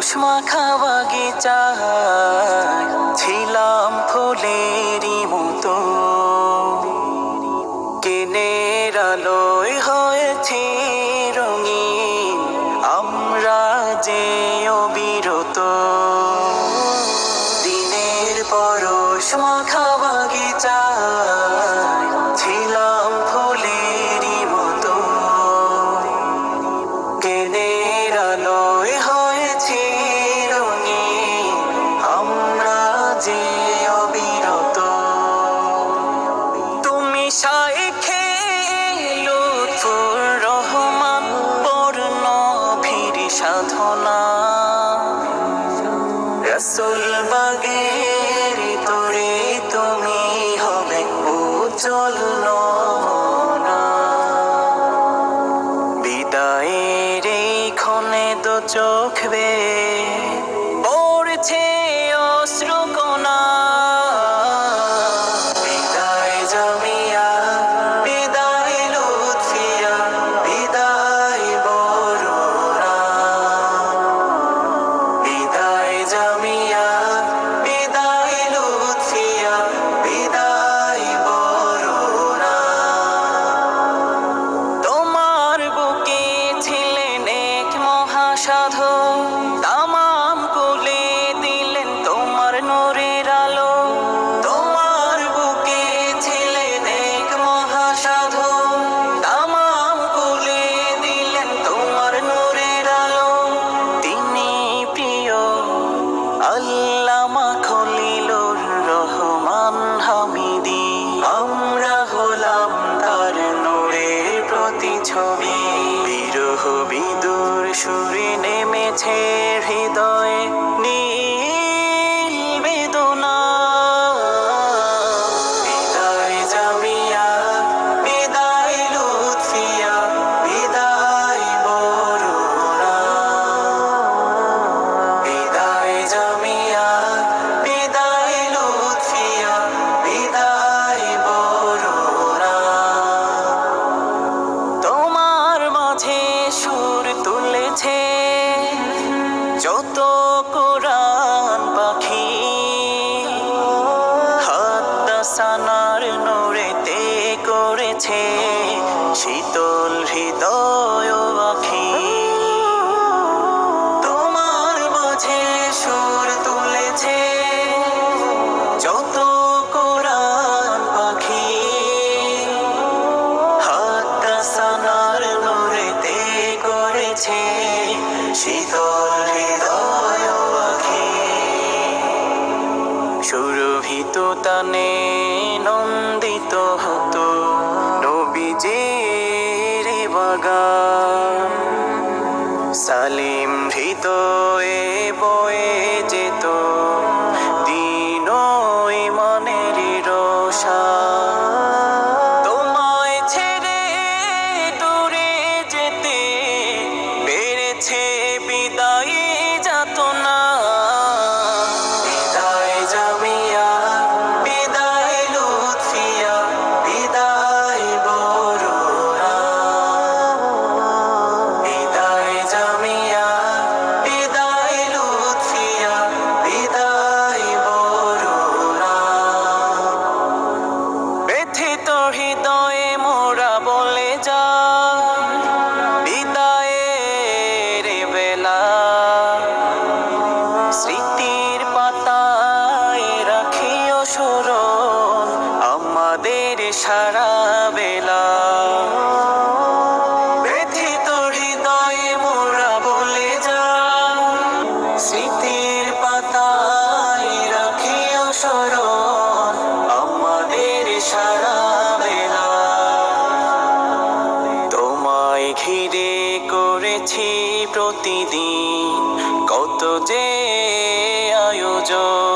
পরশ মাখা বাগিচায় ছিলাম ফুলেরই মতো, দিনের আলোয় হয়েছি রঙিন আমরা যে অবিরত। দিনের পরশ মাখা বাগিচায় ছিলাম ফুলেরই মতো, দিনের আলোয় হয়েছি রঙিন আমরা যে অবিরত। তুমি শাইখে লুৎফুর রহমান পূর্ণ ভির সাধনা, রসুল বাগের তোরে তুমি হবে উজ্জ্বল নমুনা। বিদায়ের এই ক্ষণে দু চোখ বেয়ে পড়ছে অশ্রুকণা। বিদায় জামিয়া, বিদায় লুৎফিয়া, বিদায় বরুণা। বিদায় জামিয়া, বিদায় লুৎফিয়া, বিদায় বরুণা। তোমার বুকে ছিলেন এক মহাসাধু, তামাম কুলে দিলেন তোমার নূরের আলো। তোমার বুকে ছিলেন এক মহাসাধু, তামাম কুলে দিলেন তোমার নূরের আলো। তিনি প্রিয় আল্লামা খলিলুর রহমান হামিদি, আমরা হলাম তার নূরের প্রতিছবি। বিরহ বিদুর সুরে নেমেছে হৃদয়ে নীল বেদনা। বিদায় জামিয়া, বিদায় লুৎফিয়া, বিদায় বরুণা। বিদায় জামিয়া, বিদায় লুৎফিয়া, বিদায় বরুণা। তোমার মাঝে সুর তুলেছে যত কোরআন পাখি, হাদ্দাসানার নূরেতে করেছে শীতল হৃদয় আখি। তোমার মাঝে সুর তুলেছে যত কোরআন পাখি, হাদ্দাসানার নূরেতে করেছে শীতল হৃদয় আখি। সুরভিত তানে নন্দিত হতো নবীজির বাগান, সালিম হৃদয়ে বয়ে যেত দীন ইমানের রোশান। তোমায় ছেড়ে দূরে যেতে বেড়েছে বিদায়ী যাতনা। বিদায় জামিয়া, বিদায় লুৎফিয়া, বিদায় বরুণা। বিদায় জামিয়া, বিদায় লুৎফিয়া, বিদায় বরুণা। ব্যথিত হৃদয়ে মোরা বলে যা বিদায়ের বেলা, স্মৃতির পাতায় রাখিও স্মরণ আমাদের সারা বেলা। ব্যথিত হৃদয়ে মোরা বলে যা স্মৃতির পাতায় রাখিও স্মরণ আমাদের সারা বেলা। তোমায় ঘিরে করেছি প্রতিদিন কত যে আয়োজন,